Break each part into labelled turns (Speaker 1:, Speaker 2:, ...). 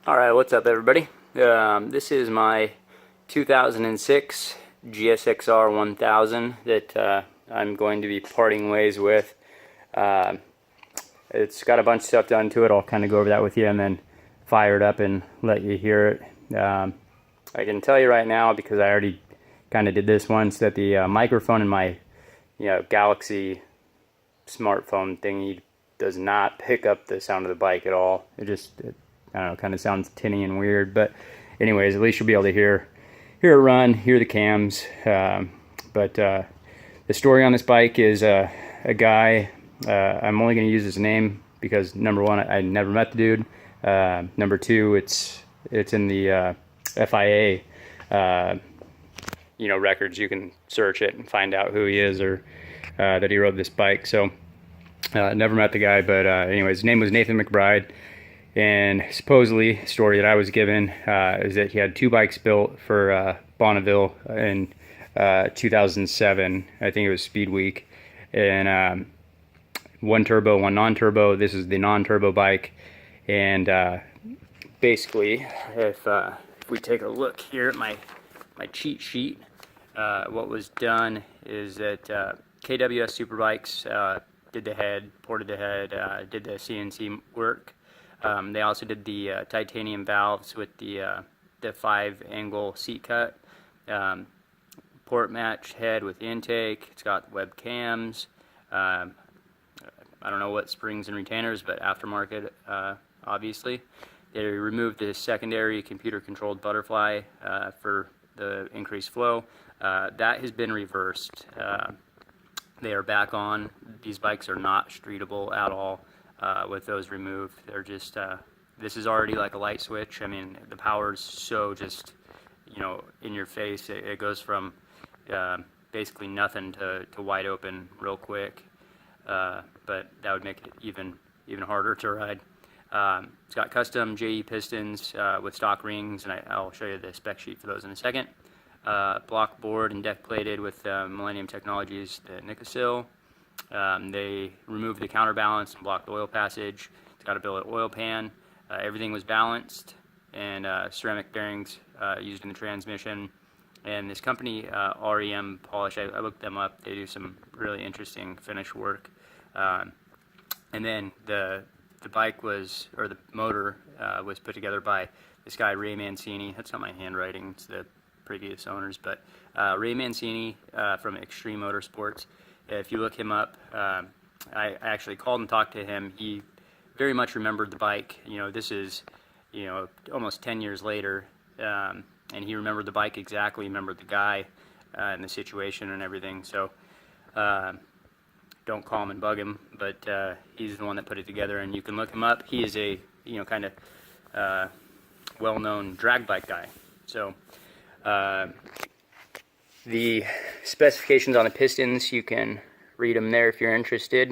Speaker 1: Alright, what's up everybody? This is my 2006 GSX-R 1000 that I'm going to be parting ways with. Uh, it's got a bunch of stuff done to it. I'll kind of go over that with you and then fire it up and let you hear it. I can tell you right now, because I already kind of did this once, that the microphone in my Galaxy smartphone thingy does not pick up the sound of the bike at all. I don't know, kind of sounds tinny and weird, but anyways, at least you'll be able to hear it run, hear the cams. But the story on this bike is a guy. I'm only going to use his name because number one, I never met the dude. Number two, it's in the FIA records. You can search it and find out who he is or that he rode this bike. So never met the guy, but anyways, his name was Nathan McBride. And supposedly, the story that I was given is that he had two bikes built for Bonneville in 2007. I think it was Speed Week. And one turbo, one non-turbo. This is the non-turbo bike. And basically, if we take a look here at my cheat sheet, what was done is that KWS Superbikes did the head, ported the head, did the CNC work. They also did the titanium valves with the 5-angle seat cut, port match head with intake. It's got webcams. I don't know what springs and retainers, but aftermarket, obviously. They removed the secondary computer-controlled butterfly for the increased flow. That has been reversed. They are back on. These bikes are not streetable at all. With those removed, they're just this is already like a light switch. I mean, the power's so just in your face. It goes from basically nothing to wide open real quick, but that would make it even harder to ride. It's got custom JE pistons with stock rings, and I'll show you the spec sheet for those in a second. Block board and deck plated with Millennium Technologies, the Nicosil. They removed the counterbalance and blocked the oil passage. It's got a billet oil pan. Everything was balanced, and ceramic bearings used in the transmission. And this company, REM Polish, I looked them up. They do some really interesting finish work. And then the bike was, or the motor was put together by this guy, Ray Mancini. That's not my handwriting, it's the previous owners, but Ray Mancini from Extreme Motorsports. If you look him up, I actually called and talked to him. He very much remembered the bike. This is, almost 10 years later, and he remembered the bike exactly, remembered the guy and the situation and everything. So don't call him and bug him, but he's the one that put it together, and you can look him up. He is a, kind of well-known drag bike guy. So the specifications on the pistons, you can read them there if you're interested.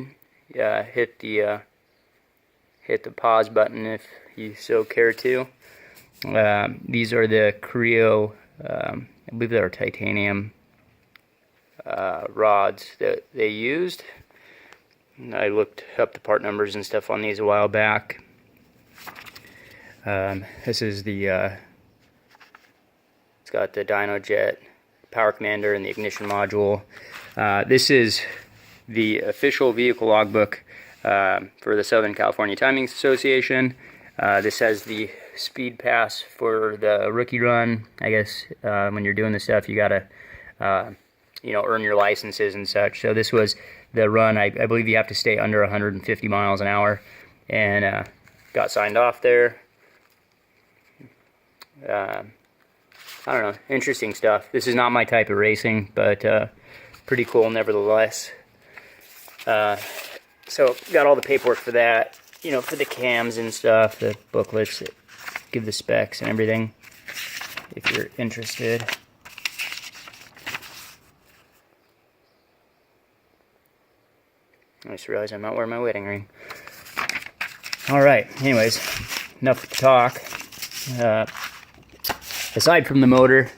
Speaker 1: Hit the pause button if you so care to. These are the Creo, I believe they are titanium rods that they used. I looked up the part numbers and stuff on these a while back. This is the, it's got the dyno jet, power commander, and the ignition module. This is the official vehicle logbook for the Southern California Timing Association. This has the speed pass for the rookie run. I guess when you're doing this stuff, you gotta earn your licenses and such. So this was the run. I believe you have to stay under 150 miles an hour, and got signed off there. I don't know, interesting stuff. This is not my type of racing, but pretty cool nevertheless. So got all the paperwork for that, for the cams and stuff, the booklets that give the specs and everything, if you're interested. I just realized I'm not wearing my wedding ring. Alright, anyways, enough talk. Aside from the motor,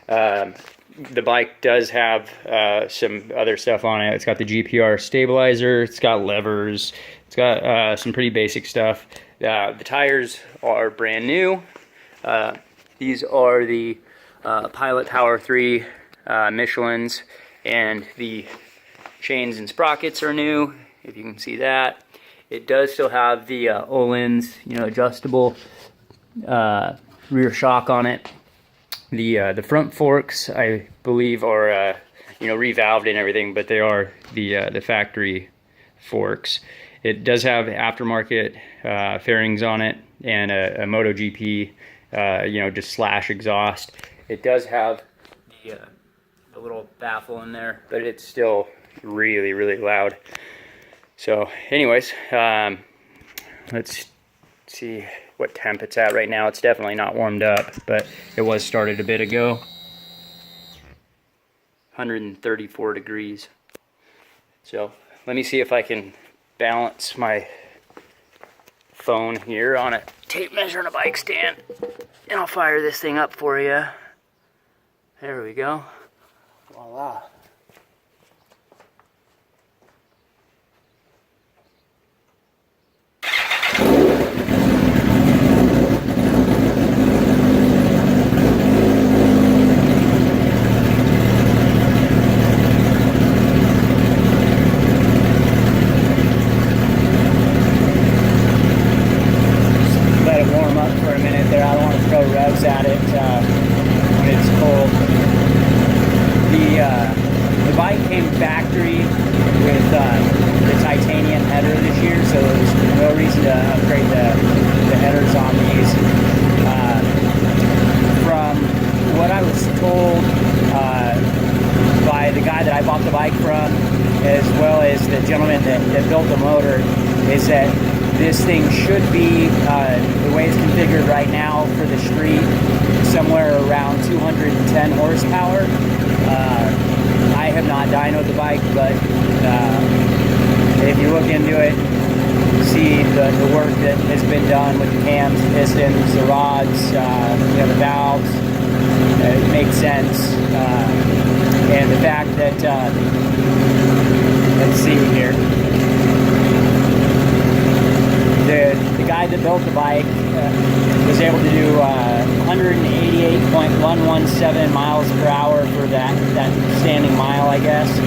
Speaker 1: the bike does have some other stuff on it. It's got the GPR stabilizer, it's got levers, it's got some pretty basic stuff. The tires are brand new. These are the Pilot Power 3 Michelins, and the chains and sprockets are new, if you can see that. It does still have the Öhlins, adjustable rear shock on it. The front forks, I believe, are revalved and everything, but they are the factory forks. It does have aftermarket fairings on it and a MotoGP, just slash exhaust. It does have the little baffle in there, but it's still really, really loud. So anyways, let's see what temp it's at right now. It's definitely not warmed up, but it was started a bit ago. 134 degrees. So let me see if I can balance my phone here on a tape measure and a bike stand, and I'll fire this thing up for you. There we go. Voila. At it when it's cold. The bike came factory with the titanium header this year, so there's no reason to upgrade the headers on these. From what I was told by the guy that I bought the bike from, as well as the gentleman that built the motor, is that this thing should be, the way it's configured right now for the street, somewhere around 210 horsepower. I have not dynoed the bike, but if you look into it, see the work that has been done with the cams, the pistons, the rods, the valves, it makes sense. And the fact that, let's see here. The guy that built the bike was able to do 188.117 miles per hour for that standing mile, I guess,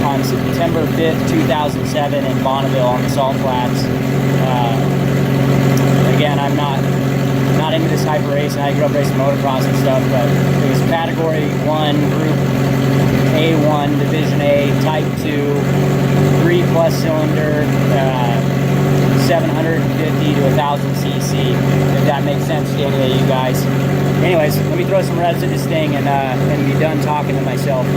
Speaker 1: on September 5th, 2007 in Bonneville on the Salt Flats. Again, I'm not into this type of racing. I grew up racing motocross and stuff, but it was Category 1, Group A1, Division A, Type 2, 3+ cylinder, 750 to 1000 cc, if that makes sense to any of you guys. Anyways, let me throw some revs at this thing and be done talking to myself.